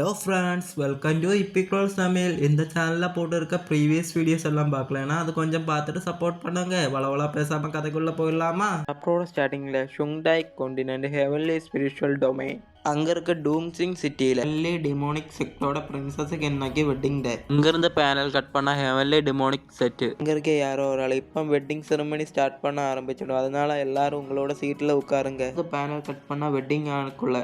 Hello friends, welcome to இப்பிக்ரோல் சமையல். இந்த சேனலில் போட்டு இருக்க ப்ரீவியஸ் வீடியோஸ் எல்லாம் பார்க்கலன்னா அது கொஞ்சம் பார்த்துட்டு சப்போர்ட் பண்ணுங்க. வளவலா பேசாமல் கதைக்குள்ளே போயிடலாமா? அப்புறம் ஸ்டார்டிங்கில் ஷுங்டாய் கான்டினென்ட் ஹெவன்லி ஸ்பிரிச்சுவல் டொமைன் அங்கே இருக்க டூம்சிங் சிட்டியில் ஹெவன்லி டிமோனிக் செக்டோட பிரின்சஸுக்கு இன்னைக்கு வெட்டிங் டே. இங்கேருந்து பேனல் கட் பண்ண ஹெவன்லி டிமோனிக் செட்டு இங்கே இருக்க யாரோ ஒரு ஆள் இப்போ வெட்டிங் செரமனி ஸ்டார்ட் பண்ண ஆரம்பிச்சிடும். அதனால எல்லாரும் உங்களோட சீட்டில் உட்காருங்க. பேனல் கட் பண்ண வெட்டிங் ஆளுக்குள்ள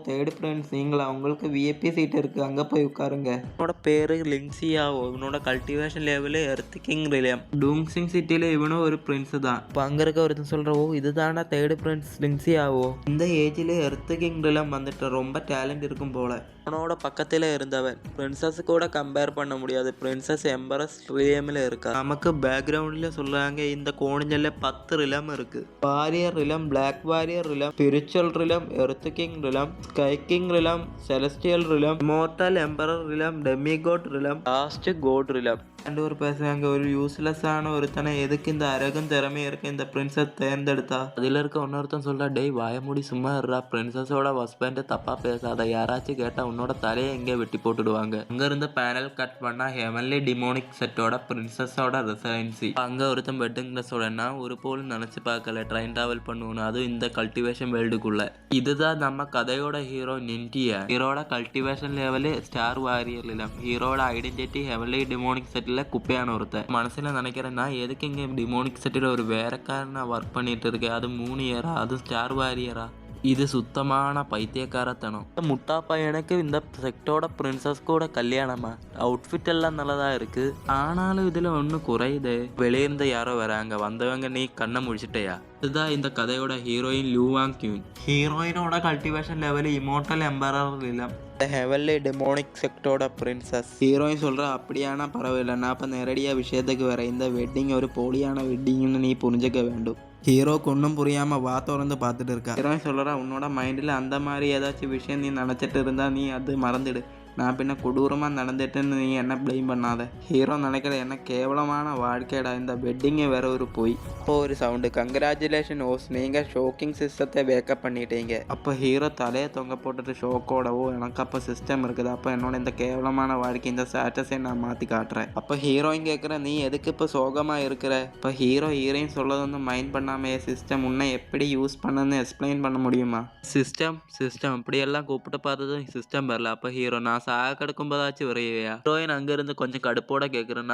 தேர்ட் ஃப்ரெண்ட்ஸ் நீங்களா, உங்களுக்கு விஐபி சீட் இருக்குது, அங்கே போய் உட்காருங்க. இவனோட பேர் லிங்ஸியாவோ. இவனோட கல்டிவேஷன் லெவலு எர்த் கிங் ரிலியம். டூம்சிங் சிட்டியில் இவனும் ஒரு பிரின்ஸ் தான். இப்போ அங்கே இருக்க ஒருத்தன் சொல்கிற இதுதானா தேர்ட் ஃப்ரெண்ட்ஸ் லிங்ஸியாவோ. இந்த ஏஜில் எர்த் கிங் ரிலியம் வந்துட்டு ரொம்ப டேலண்ட் இருக்கும் போல. அவனோட பக்கத்தில் இருந்தவன் பிரின்சஸ் கூட கம்பேர் பண்ண முடியாது. பிரின்சஸ் எம்பரஸ் ரிலியமில் இருக்கா. நமக்கு பேக்ரவுண்டில் சொல்கிறாங்க இந்த கோணிஞ்சல்ல 10 ரிலம் இருக்கு. Warrior realm, black warrior realm, spiritual realm, earth king realm, sky king realm, celestial realm, immortal emperor realm, demigod realm, last god realm. ரெண்டு பேர் பேசுறாங்க. ஒரு யூஸ்லெஸ்ஸான ஒருத்தனை எதுக்கு இந்த அரகம் திறமையா இருக்க இந்த பிரின்சஸ் தேர்ந்தெடுத்தா. அதில் இருக்க இன்னொருத்தன் சொல்றா, டேய் வாய மூடி சும்மா இருறா, பிரின்சஸோட ஹஸ்பண்ட் தப்பா பேசாத, யாராச்சும் கேட்டா உன்னோட தலையை எங்கே வெட்டி போட்டுடுவாங்க. அங்க இருந்த பேனல் கட் பண்ணா ஹெவன்லி டிமோனிக் செட்டோட பிரின்சஸோட ரெசிடென்சி. அங்க ஒருத்தன் வெட்டிங் சொன்னா ஒரு போலும் நினைச்சு பார்க்கல ட்ரெயின் டிராவல் பண்ணுவோம், அதுவும் இந்த கல்டிவேஷன் வேர்ல்டுக்குள்ள. இதுதான் நம்ம கதையோட ஹீரோ நின்டியா. ஹீரோட கல்டிவேஷன் லெவலு ஸ்டார் வாரியர் இடம். ஹீரோட ஐடென்டிட்டி ஹெவன்லி டிமோனிக் செட்ல குப்பையான ஒருத்தர். மனசுல நினைக்கிறேன், நான் எதுக்கு இங்க டிமோனிக் செட்டில் ஒரு வேறக்காரனா ஒர்க் பண்ணிட்டு இருக்கேன், அது 3 இயரா, அது ஸ்டார் வாரியரா. இது சுத்தமான பைத்தியக்காரத்தனம். முட்டா பையனுக்கு இந்த செக்டோட பிரின்சஸ் கூட கல்யாணமா? அவுட்ஃபிட் எல்லாம் நல்லதா இருக்கு, ஆனாலும் இதுல ஒண்ணு குறையுது. வெளியிருந்த யாரோ வராங்க, வந்தவங்க நீ கண்ணை முடிச்சிட்டையா? இதுதான் இந்த கதையோட ஹீரோயின் லியூவாங் கியூன். ஹீரோயினோட கல்டிவேஷன் லெவல் இம்மோர்டல் எம்பரர் இல்ல, ஹெவன்லி டெமோனிக் செக்டோட பிரின்சஸ். ஹீரோயின் சொல்ற அப்படியான பரவாயில்ல, நான் அப்ப நேரடியா விஷயத்துக்கு வர. இந்த வெட்டிங் ஒரு போலியான வெட்டிங்னு நீ புரிஞ்சுக்க வேண்டும். ஹீரோக்கு ஒன்றும் புரியாமல் வா திறந்து பார்த்துட்டு இருக்கா. ஹீரோயின் சொல்கிறா, உன்னோட மைண்டில் அந்த மாதிரி ஏதாச்சும் விஷயம் நீ நினச்சிட்டு இருந்தா நீ அது மறந்துடு. நான் பின்ன கொடூரமாக நடந்துட்டுன்னு நீ என்ன ப்ளேம் பண்ணாத. ஹீரோ நினைக்கிற என்ன கேவலமான வாழ்க்கைடா, இந்த வெட்டிங்கே வேற ஒரு போய். அப்போ ஒரு சவுண்டு, கங்க்ராச்சுலேஷன் ஓஸ், நீங்கள் ஷோக்கிங் சிஸ்டத்தை வேக்கப் பண்ணிட்டீங்க. அப்போ ஹீரோ தலையை தொங்க போட்டுட்டு ஷோக்கோடவோ, எனக்கு அப்போ சிஸ்டம் இருக்குது, அப்போ என்னோட இந்த கேவலமான வாழ்க்கை இந்த ஸ்டேட்டஸை நான் மாற்றி காட்டுறேன். அப்போ ஹீரோயின் கேட்குற, நீ எதுக்கு இப்போ சோகமாக இருக்கிற? இப்போ ஹீரோயின் சொல்லது வந்து மைண்ட் பண்ணாமையே சிஸ்டம் உன்னை எப்படி யூஸ் பண்ணுன்னு எக்ஸ்பிளைன் பண்ண முடியுமா? சிஸ்டம் அப்படியெல்லாம் கூப்பிட்டு பார்த்ததும் சிஸ்டம் வரல. அப்போ ஹீரோ, நான் சாக கிடக்கும்போதாச்சும் வரையா? ஹீரோயின் அங்கிருந்து கொஞ்சம் கடுப்போட கேட்குறேன்,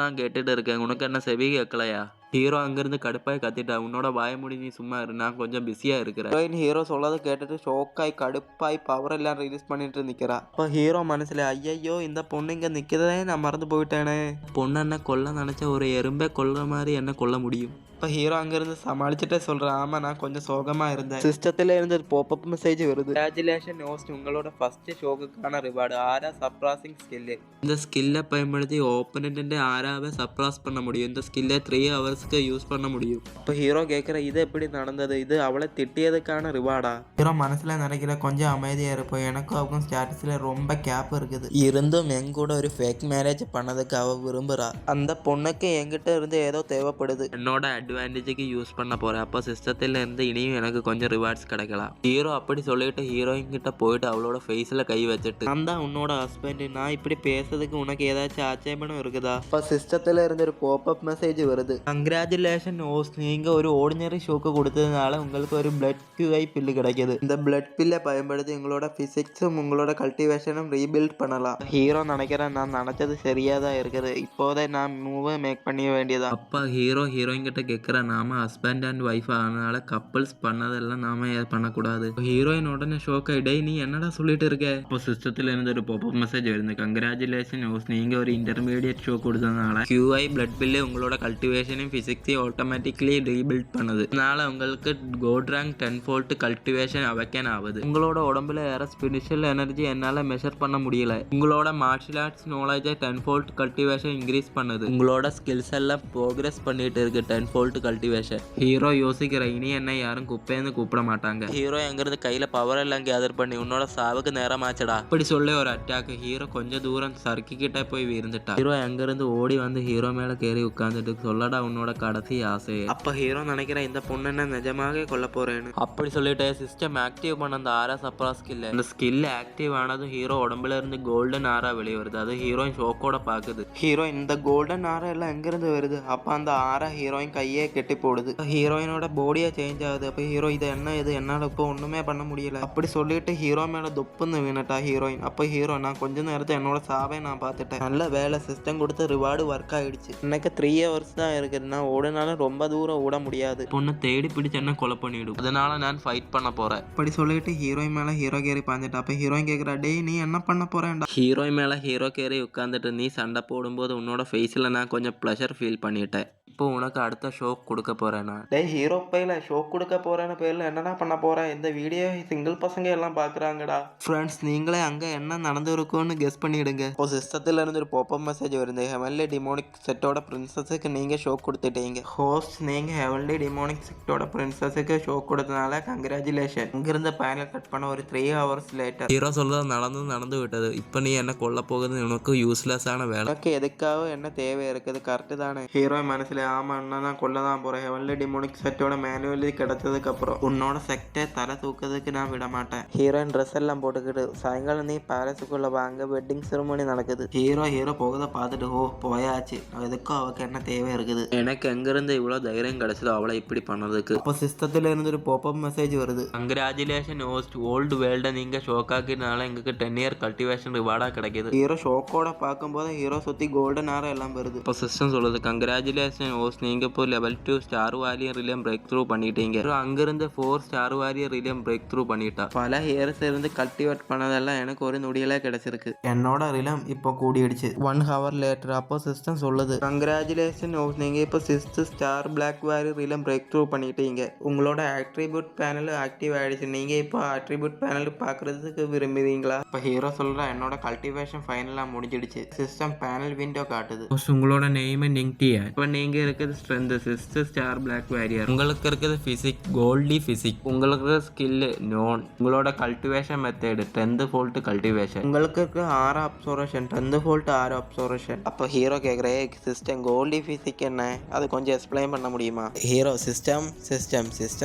நான் கேட்டுட்டு இருக்கேன், உனக்கு என்ன செவி கேட்கலையா? ஹீரோ அங்கிருந்து கடுப்பாய் கத்திட்டா, உன்னோட வாய முடி நீ சும்மா இரு, நான் கொஞ்சம் பிஸியா இருக்கிறேன். ஹீரோ சொல்லதை கேட்டுட்டு ஷோக்காய் கடுப்பாய் பவர் எல்லாம் ரிலீஸ் பண்ணிட்டு நிக்கிறா. அப்ப ஹீரோ மனசுல, ஐயையோ இந்த பொண்ணு இங்க நிக்கிறதே நான் மறந்து போயிட்டேனே. பொண்ணு என்ன கொல்ல நினைச்ச ஒரு எறும்பே கொல்ற மாதிரி என்ன கொல்ல முடியும்? இப்போ ஹீரோ அங்கேருந்து சமாளிச்சுட்டே சொல்கிறேன், ஆமாம் நான் கொஞ்சம் சோகமாக இருந்தேன். சிஸ்டத்தில் இருந்து போப்பப் மெசேஜ் வருது, கங்க்ராச்சுலேஷன் ஹோஸ்ட், உங்களோட ஃபர்ஸ்ட் ஷோக்குக்கான ரிவார்டு ஆரா சப்ராசிங் ஸ்கில்லு. இந்த ஸ்கில்லை பயன்படுத்தி ஓப்பனண்ட்டு ஆராவை சப்ராஸ் பண்ண முடியும். இந்த ஸ்கில்லை 3 ஹவர்ஸ்க்கு யூஸ் பண்ண முடியும். இப்போ ஹீரோ கேட்குற, இது எப்படி நடந்தது? இது அவளை திட்டியதுக்கான ரிவார்டா? ஹீரோ மனசில் நினைக்கிற, கொஞ்சம் அமைதியாக இருப்போம், எனக்கும் அவக்கும் ஸ்டேட்டஸில் ரொம்ப கேப் இருக்குது, இருந்தும் எங்கூட ஒரு ஃபேக் மேரேஜ் பண்ணதுக்கு அவள் விரும்புகிறா. அந்த பொண்ணுக்கு என்கிட்ட இருந்து ஏதோ தேவைப்படுது, என்னோட அட்வான்டேஜுக்கு யூஸ் பண்ண போறேன். அப்போ சிஸ்டத்துல இருந்து இனியும் எனக்கு கொஞ்சம் ரிவார்ட்ஸ் கிடைக்கலாம். ஹீரோ அப்படி சொல்லிட்டு ஹீரோயின் கிட்ட போயிட்டு அவளோட ஃபேஸ்ல கை வச்சுட்டு, நான் தான் உன்னோட ஹஸ்பண்ட், நான் இப்படி பேசுறதுக்கு உனக்கு ஏதாச்சும் ஆட்சேபனம் இருக்குதா? அப்போ சிஸ்டத்துல இருந்து ஒரு போப்பப் மெசேஜ் வருது, கங்க்ராச்சுலேஷன் ஹோஸ்ட், நீங்க ஒரு ஆர்டினரி ஷோக்கு கொடுத்ததுனால உங்களுக்கு ஒரு பிளட் QI பில்லு கிடைக்குது. இந்த பிளட் பில்லை பயன்படுத்தி உங்களோட பிசிக்ஸும் உங்களோட கல்டிவேஷனும் ரீபில்ட் பண்ணலாம். ஹீரோ நினைக்கிறேன், நான் நினைச்சது சரியா தான் இருக்குது, இப்போதே நான் மூவை மேக் பண்ண வேண்டியதா. அப்பா ஹீரோயின் கிட்ட கேட்குற, நாம ஹஸ்பண்ட் அண்ட் ஒய்ஃப் ஆனால கப்பல்ஸ் பண்ணதெல்லாம் நாம பண்ணக்கூடாது. ஹீரோயின் உடனே ஷோக் ஆயிடே, நீ என்னடா சொல்லிட்டு இருக்க? இப்போ சிஸ்டத்துல இருந்து ஒரு பாப்பப் மெசேஜ் வருது, கங்க்ராச்சுலேஷன் நீங்க ஒரு இன்டர்மீடியட் ஷோ கொடுத்ததுனால QI பிளட் பில்லு உங்களோட கல்டிவேஷனையும் பிசிக்ஸையும் ஆட்டோமேட்டிக்லி ரீபில்ட் பண்ணுது. அதனால உங்களுக்கு கோல்ட் ரேங்க் 10 கல்டிவேஷன் அவக்கேன் ஆகுது. உங்களோட உடம்புல ஏற ஸ்பிரிச்சுவல் எனர்ஜி என்னால மெஷர் பண்ண முடியல. உங்களோட மார்ஷியல் ஆர்ட்ஸ் நாலேஜை 10 கல்டிவேஷன் இன்க்ரீஸ் பண்ணுது. உங்களோட ஸ்கில்ஸ் எல்லாம் ப்ரோக்ரஸ் பண்ணிட்டு இருக்கு 10 வோல்ட் கல்டிவேஷன். ஹீரோ யோசிக்கிற இனி என்ன யாரும் குப்பைன்னு கூப்பிட மாட்டாங்க. ஹீரோ எங்கிருந்து கையில பவர் எல்லாம் கேதர் பண்ணி உன்னோட சாவுக்கு நேரமாச்சடா அப்படி சொல்லி ஒரு அட்டாக். ஹீரோ கொஞ்சம் தூரம் சறுக்கிக்கிட்டே போய் விழுந்துட்டா. ஹீரோ எங்கிருந்து ஓடி வந்து ஹீரோ மேல கேறி உட்கார்ந்துட்டு சொல்லடா உன்னோட கடைசி ஆசை. அப்ப ஹீரோ நினைக்கிற இந்த பொண்ணு என்ன நிஜமாக கொல்ல போறேன்னு. அப்படி சொல்லிட்டு சிஸ்டம் ஆக்டிவ் பண்ண அந்த ஆரா சப்ரா ஸ்கில், அந்த ஸ்கில் ஆக்டிவ் ஆனதும் ஹீரோ உடம்புல இருந்து கோல்டன் ஆரா வெளியே வருது. அது ஹீரோயின் ஷோக்கோட பாக்குது. ஹீரோ இந்த கோல்டன் ஆரா எல்லாம் எங்க இருந்து வருது? அப்ப அந்த ஆரா ஹீரோயின் கையே கெட்டி போடுது. ஹீரோயினோட பாடியே சேஞ்ச் ஆகுது. அப்ப ஹீரோ இது என்ன இது என்னால இப்போ ஒண்ணுமே பண்ண முடியல அப்படி சொல்லிட்டு ஹீரோ மேல துப்புன்னு வீணட்டா ஹீரோயின். அப்ப ஹீரோ நான் கொஞ்ச நேரத்தை என்னோட சாவே நான் பார்த்துட்டேன். நல்ல வேலை சிஸ்டம் கொடுத்து ரிவார்டு ஒர்க் ஆயிடுச்சு. எனக்கு 3 hours தான் இருக்குது. நான் ஓடினாலும் ரொம்ப தூரம் ஓட முடியாது. பொண்ணு தேடி பிடிச்சு என்ன கொலை பண்ணிவிடும். அதனால நான் ஃபைட் பண்ண போறேன் அப்படி சொல்லிட்டு ஹீரோயின் மேல ஹீரோ கேரி பாஞ்சிட்டா. அப்ப ஹீரோயின் கேக்குறா டேய் நீ என்ன பண்ண போறேன்டா. ஹீரோயின் மேல ஹீரோ கேரி உட்காந்துட்டு நீ சண்டை போடும்போது உன்னோட ஃபேஸ்ல நான் கொஞ்சம் ப்ளஷர் ஃபீல் பண்ணிட்டேன். இப்போ உனக்கு அடுத்த ஷோக் கொடுக்க போறேன் நான். டேய் ஹீரோ பையில ஷோக் கொடுக்க போறேன்னு பேர்ல என்னடா பண்ண போறேன்? இந்த வீடியோ சிங்கிள் பசங்க எல்லாம் பாக்குறாங்கடா. ஃப்ரெண்ட்ஸ் நீங்களே அங்க என்ன நடந்து இருக்கும்னு கெஸ் பண்ணிடுங்க. இப்போ சிஸ்டத்துல இருந்து ஒரு பாப்அப் மெசேஜ் வருது. ஹெவன்லி டிமோனிக் செட்டோட பிரின்சஸுக்கு நீங்க ஷோக் கொடுத்துட்டீங்க. ஹோஸ்ட் நீங்க ஹெவன்லி டிமோனிக் செட்டோட பிரின்சஸுக்கு ஷோக் கொடுத்தனால கங்க்ராச்சுலேஷன். இங்கிருந்த பேனல் கட் பண்ண ஒரு 3 hours லேட்டர். ஹீரோ சொல்றது நடந்து விட்டது. இப்போ நீ என்ன கொல்ல போகுது உனக்கு யூஸ்லெஸ் ஆன வேலை. உனக்கு எதுக்காக என்ன தேவை இருக்குது? கரெக்ட் தானே? ஹீரோ மனசுல ஆமா நான் கொல்ல தான் போறேன். ஹெவன்லி டிமோனிக் செட்டோட மேனுவலி கிடைச்சதுக்கு அப்புறம் உன்னோட செக்டை தலை தூக்கிறதுக்கு நான் விட மாட்டேன். ஹீரோயின் ட்ரெஸ் எல்லாம் போட்டுக்கிட்டு சாயங்காலம் நீ பேலஸுக்குள்ள வாங்க, வெட்டிங் செரமோனி நடக்குது. ஹீரோ போகத பார்த்துட்டு ஓ போயாச்சு, எதுக்கும் அவக்கு என்ன தேவை இருக்குது? எனக்கு எங்கிருந்து இவ்வளவு தைரியம் கிடைச்சதோ அவளை இப்படி பண்ணதுக்கு. அப்போ சிஸ்டத்துல இருந்து ஒரு பாப்அப் மெசேஜ் வருது. கங்க்ராச்சுலேஷன் ஹோஸ்ட், ஓல்டு வேர்ல்ட நீங்க ஷோக்காக்கினால எங்களுக்கு 10 year கல்டிவேஷன் ரிவார்டா கிடைக்குது. ஹீரோ ஷோக்கோட பார்க்கும்போது ஹீரோ சுத்தி கோல்டன் ஆரா எல்லாம் வருது. இப்போ சிஸ்டம் சொல்லுது கங்க்ராச்சுலேஷன் ஹோஸ்ட், நீங்க இப்போ level 2 star warrior realm break through பண்ணிட்டீங்க. அங்கிருந்து 4 star warrior realm break through பண்ணிட்டா. பல ஹியர்ஸ் இருந்து கல்டிவேட் பண்ணதெல்லாம் எனக்கு ஒரு நொடியில கிடைச்சிருக்கு. என்னோட ரிலம் இப்போ கூடிடுச்சு 1 hour லேட்டர். அப்போ சிஸ்டம் சொல்லுது கங்க்ராச்சுலேஷன் ஹோஸ்ட், நீங்க இப்போ 6th star black warrior realm break through பண்ணிட்டீங்க. உங்களோட ஆட்ரிபியூட் பேனல் ஆக்டிவ் ஆயிடுச்சு. நீங்க இப்போ ஆட்ரிபியூட் பேனல் பாக்குறதுக்கு விரும்புறீங்களா? இப்போ ஹீரோ சொல்ற என்னோட கல்டிவேஷன் ஃபைனலா முடிஞ்சிடுச்சு. சிஸ்டம் பேனல் விண்டோ காட்டுது. உங்களோட நேம் நிங்டியா. இப்போ நீங்க இருக்குது strength 6th star black warrior. உங்களுக்கு இருக்குது பிசிக் கோல்டி பிசிக். உங்களுக்கு ஸ்கில் நோன். உங்களோட cultivation method 10th world cultivation. உங்களுக்கு இருக்கு 6 அப்சர்வேஷன் 10th வோல்ட் 6 அப்சர்வேஷன். அப்போ ஹீரோ கேக்குறே சிஸ்டம் கோல்டி பிசிக் என்ன, அது கொஞ்சம் எக்ஸ்பிளைன் பண்ண முடியுமா? ஹீரோ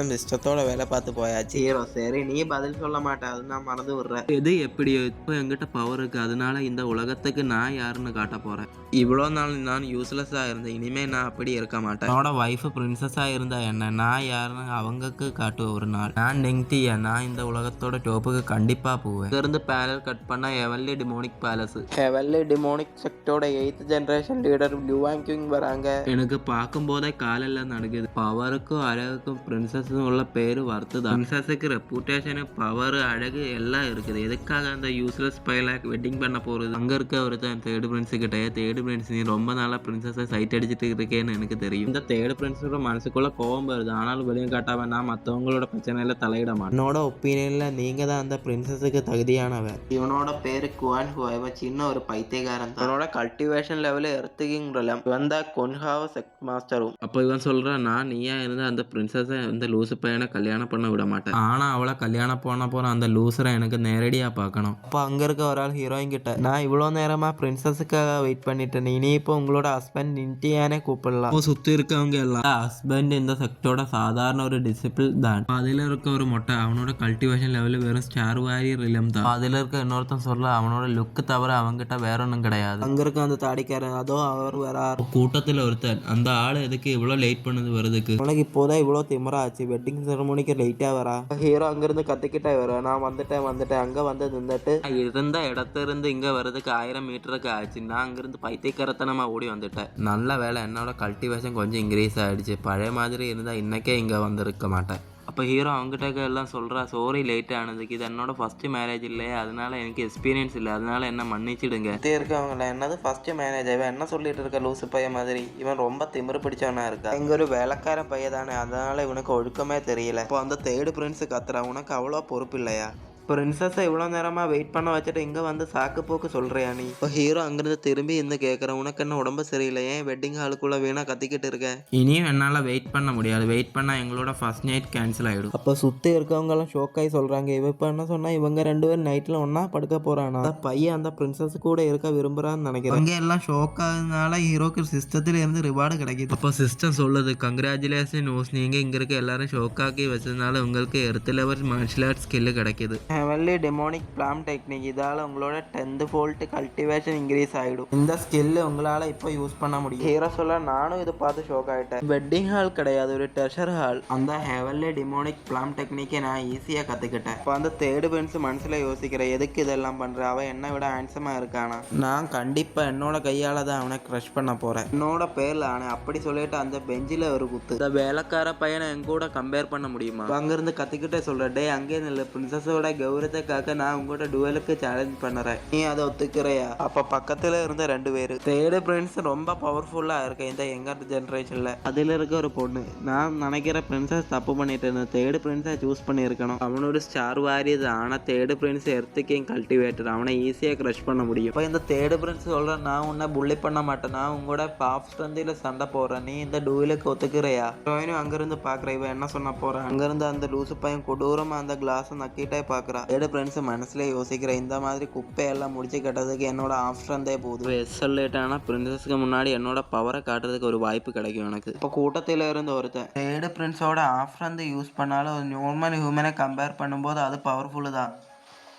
சிஸ்டத்தோட வேலை பார்த்து போயாச்சு. ஹீரோ சரி நீ பதில் சொல்ல மாட்டேன், அது நான் மறந்து விடுறேன். எது எப்படியோ இப்போ என்கிட்ட பவர் இருக்கு, அதனால இந்த உலகத்துக்கு நான் யாருன்னு காட்ட போறேன். இவ்வளோ நாள் நான் யூஸ்லெஸ்ஸா இருந்தேன், இனிமே நான் அப்படி இருக்க மாட்டேன். என்னோட வைஃப் பிரின்சஸா இருந்தா என்ன, நான் யாருன்னு அவங்களுக்கு காட்டுவேன் ஒரு நாள். நான் நெங்டியா, நான் இந்த உலகத்தோட டோப்புக்கு கண்டிப்பா போவேன். இங்கிருந்து பேனல் கட் பண்ண heavenly demonic palace. Heavenly demonic செக்டோட 8th ஜெனரேஷன் லீடர் லியூவாங் கிங் வராங்க. எனக்கு பார்க்கும் போதே காலெல்லாம் நடக்குது. பவருக்கும் அழகுக்கும் பிரின்சஸும் உள்ள பேரு வருத்துதான். பிரின்சஸுக்கு ரெப்புடேஷனு பவர் அழகு எல்லாம் இருக்குது. எதுக்காக அந்த யூஸ்லெஸ் பையல வெட்டிங் பண்ண போறது? அங்க இருக்க ஒருத்தன் தேர்ட் பிரின்ஸ் கிட்டே தேர்ட் பிரின்ஸ் நீ ரொம்ப நாளா பிரின்சஸை சைட் அடிச்சுட்டு இருக்கேன்னு எனக்கு தெரியும். இந்த தேர்ட் பிரின்ஸோட மனசுக்குள்ள கோவம் வருது, ஆனாலும் வெளியே காட்டாம நான் மற்றவங்களோட பிரச்சனையில தலையிட மாட்டேன். என்னோட ஒப்பீனியன்ல நீங்க தான் அந்த பிரின்சஸுக்கு தகுதியானவர். இவனோட பேரு குவான் ஹுவா. இவன் சின்ன ஒரு பைத்தியக்காரன். இவனோட கல்டிவேஷன் லெவல் எர்த்திகிங் ரிலம். இவன் தான் கொன்ஹாவ செக்ட் மாஸ்டரும். அப்போ இவன் சொல்றான் நான் நீயா இருந்தா அந்த பிரின்சஸை அந்த லூசு பையனை கல்யாணம் பண்ண விட மாட்டேன். ஆனா அவளை கல்யாணம் பண்ண போற அந்த லூசரை எனக்கு நேரடியா பார்க்கணும். அப்போ அங்க இருக்க ஒரு ஆள் ஹீரோயின் கிட்ட நான் இவ்வளவு நேரமா பிரின்சஸுக்காக வெயிட் பண்ணிட்டேன், இனி இப்போ உங்களோட ஹஸ்பண்ட் நின்டியானே கூப்பிடலாம். சுத்தி இருக்கவங்க எல்லாம் ஹஸ்பண்ட் இந்த செக்டோட சாதாரண ஒரு டிசிபிள் தான். அதுல இருக்க ஒரு மொட்டை அவனோட கல்டிவேஷன் லெவல் வெறும் ஸ்டார் வாரியர் ரிலம் தான். அதுல இருக்க இன்னொருத்தன் சொல்ல அவனோட லுக்கு தவிர அவங்கிட்ட வேற ஒன்றும் கிடையாது. அங்க இருக்க அந்த தாடிக்காரன் அதோ அவர் வேற கூட்டத்துல ஒருத்தன். அந்த ஆள் எதுக்கு இவ்வளவு லேட் பண்ணது வருதுக்கு? உனக்கு இப்போதான் இவ்வளவு திமிரா ஆச்சு, வெட்டிங் செரமோனிக்கு லேட்டா வரா? ஹீரோ அங்கிருந்து கத்திக்கிட்டே வர நான் வந்துட்டேன் அங்க வந்து நின்றுட்டு இருந்த இடத்துல இருந்து இங்க வர்றதுக்கு 1000 மீட்டருக்கு ஆச்சு. நான் அங்கிருந்து பைத்தியக்காரத்தனமா ஓடி வந்துட்டேன். நல்ல வேலை என்னோட கல்டிவேஷன் கொஞ்சம் இன்க்ரீஸ் ஆயிடுச்சு. பழைய மாதிரி இருந்தா இன்னைக்கே இங்க வந்திருக்க மாட்டேன். அப்போ ஹீரோ அவங்ககிட்ட எல்லாம் சொல்கிறா சாரி லேட் ஆனதுக்கு, இது என்னோட ஃபர்ஸ்ட் மேரேஜ் இல்லையா, அதனால எனக்கு எக்ஸ்பீரியன்ஸ் இல்லை, அதனால என்ன மன்னிச்சிடுங்க. இருக்கவங்கள என்னது ஃபர்ஸ்ட் மேரேஜ்? இவன் என்ன சொல்லிட்டு இருக்க லூசு பையன் மாதிரி? இவன் ரொம்ப திமிரு பிடிச்சவனா இருக்கா. இங்க ஒரு வேலைக்கார பையன் தானே, அதனால இவனுக்கு ஒழுக்கமே தெரியல. இப்போ அந்த தேர்ட் பிரின்ஸ் கத்துறா உனக்கு அவ்வளோ பொறுப்பு இல்லையா? பிரின்சஸை இவ்வளோ நேரமாக வெயிட் பண்ண வச்சுட்டு இங்கே வந்து சாக்கு போக்கு சொல்கிறியா நீ? இப்போ ஹீரோ அங்கேருந்து திரும்பி இருந்து கேட்குறேன், உனக்கு என்ன உடம்பு சரியில்லை, ஏன் வெட்டிங் ஹாலுக்குள்ளே வீணாக கத்திக்கிட்டு இருக்கேன்? இனியும் என்னால் வெயிட் பண்ண முடியாது, வெயிட் பண்ணால் எங்களோட ஃபர்ஸ்ட் நைட் கேன்சல் ஆகிடும். அப்போ சுற்றி இருக்கவங்கெல்லாம் ஷோக்காகி சொல்கிறாங்க, இவ இப்போ என்ன சொன்னால் இவங்க 2 பேரும் நைட்டில் ஒன்றா படுக்க போகிறானா? அந்த பையன் அந்த பிரின்சஸ் கூட இருக்க விரும்புகிறான்னு நினைக்கிறேன். அங்கே எல்லாம் ஷோக் ஆகுதுனால ஹீரோக்கு சிஸ்டத்தில் இருந்து ரிவார்டு கிடைக்குது. அப்போ சிஸ்டம் சொல்லுது, கங்க்ராச்சுலேஷன் நியூஸ், நீங்கள் இங்கே இருக்க எல்லாரும் ஷோக் ஆக்கி வச்சதுனால உங்களுக்கு earth level martial arts skill கிடைக்குது. ஹெவன்லி டெமோனிக் பிளாம் டெக்னிக், இதால் உங்களோட 10th வோல்ட் கல்டிவேஷன் இன்க்ரீஸ் ஆகிடும். இந்த ஸ்கில்லு உங்களால் இப்போ யூஸ் பண்ண முடியும். ஹீரோ சொல்ல நானும் இதை பார்த்து ஷோக் ஆகிட்டேன். வெட்டிங் ஹால் கிடையாது, ஒரு ட்ரெஷர் ஹால். அந்த ஹெவன்லி டெமோனிக் பிளாம் டெக்னிக்கை நான் ஈஸியாக கற்றுக்கிட்டேன். இப்போ அந்த தேர்டு பென்ஸ் மனசில் யோசிக்கிறேன், எதுக்கு இதெல்லாம் பண்ணுற, அவன் என்னை விட ஹேண்ட்ஸமாக இருக்கானா, நான் கண்டிப்பாக என்னோட கையால் தான் அவனை க்ரஷ் பண்ண போகிறேன், என்னோட பேரில் ஆனே அப்படி சொல்லிட்டு அந்த பெஞ்சில் ஒரு குத்து. இந்த வேலைக்கார பையனை என் கூட கம்பேர் பண்ண முடியுமா? அங்கேருந்து கற்றுக்கிட்டே சொல்கிறேன், டே அங்கே இல்லை, பிரின்சஸோட கௌரவத்துக்காக நான் உங்கள்கிட்ட டுவெலுக்கு சேலஞ்ச் பண்ணுறேன், நீ அதை ஒத்துக்கிறையா? அப்போ பக்கத்தில் இருந்த 2 பேர், தேர்டு பிரின்ஸ் ரொம்ப பவர்ஃபுல்லாக இருக்கு இந்த யங்கர் ஜென்ரேஷனில், அதில் இருக்க ஒரு பொண்ணு. நான் நினைக்கிற பிரின்சஸ் தப்பு பண்ணிட்டு இருந்தேன், தேர்டு பிரின்ஸை சூஸ் பண்ணியிருக்கணும். அவனோட ஸ்டார் வாரியது, ஆனால் தேர்டு பிரின்ஸ் எர்த்துக்கையும் கல்டிவேட்டர், அவனை ஈஸியாக க்ரஷ் பண்ண முடியும். இப்போ இந்த தேர்டு பிரின்ஸ் சொல்கிறேன், நான் உன்னை புள்ளி பண்ண மாட்டேன், நான் உங்களோட பாப் ஸ்ட்ரெந்தில் சண்டை போடுறேன், நீ இந்த டூவிலுக்கு ஒத்துக்கிறையா? ஹீரோயினும் அங்கேருந்து பார்க்குறேன், இவன் என்ன சொன்ன போகிறேன். அங்கேருந்து அந்த லூசு பையன் கொடூரமாக அந்த கிளாஸை நக்கிட்டே பார்க்குறான். தேர்டு பிரின்ஸ் மனசுல யோசிக்கிறேன், இந்த மாதிரி குப்பையெல்லாம் முடிச்சு கட்டுறதுக்கு என்னோட ஆப்ஷன்தே போதும். எஸ்எல்லேட்டான பிரின்சஸ்க்கு முன்னாடி என்னோட பவரை காட்டுறதுக்கு ஒரு வாய்ப்பு கிடைக்கும் எனக்கு. இப்போ கூட்டத்தில் இருந்து ஒருத்தன் தேர்டு பிரின்ஸோட ஆப்ஷன் யூஸ் பண்ணாலும் ஒரு நார்மல் ஹியூமனை கம்பேர் பண்ணும்போது அது பவர்ஃபுல்லு தான்.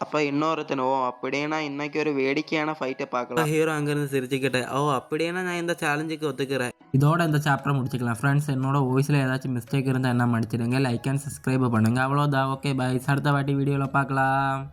அப்போ இன்னொருத்தனோ அப்படின்னா இன்னைக்கு ஒரு வேடிக்கையான ஃபைட்டை பார்க்கலாம். ஹீரோ அங்கேருந்து சிரிச்சுக்கிட்டேன், ஓ அப்படின்னா நான் இந்த சேலஞ்சுக்கு ஒத்துக்கிறேன். இதோட இந்த சாப்டரை முடிச்சுக்கலாம் ஃப்ரெண்ட்ஸ். என்னோட வாய்ஸில் ஏதாச்சும் மிஸ்டேக் இருந்தால் என்ன மன்னிச்சிடுங்க. லைக் அண்ட் சப்ஸ்கிரைப் பண்ணுங்கள். அவ்வளோதான். ஓகே பாய், அடுத்த வாட்டி வீடியோவில் பார்க்கலாம்.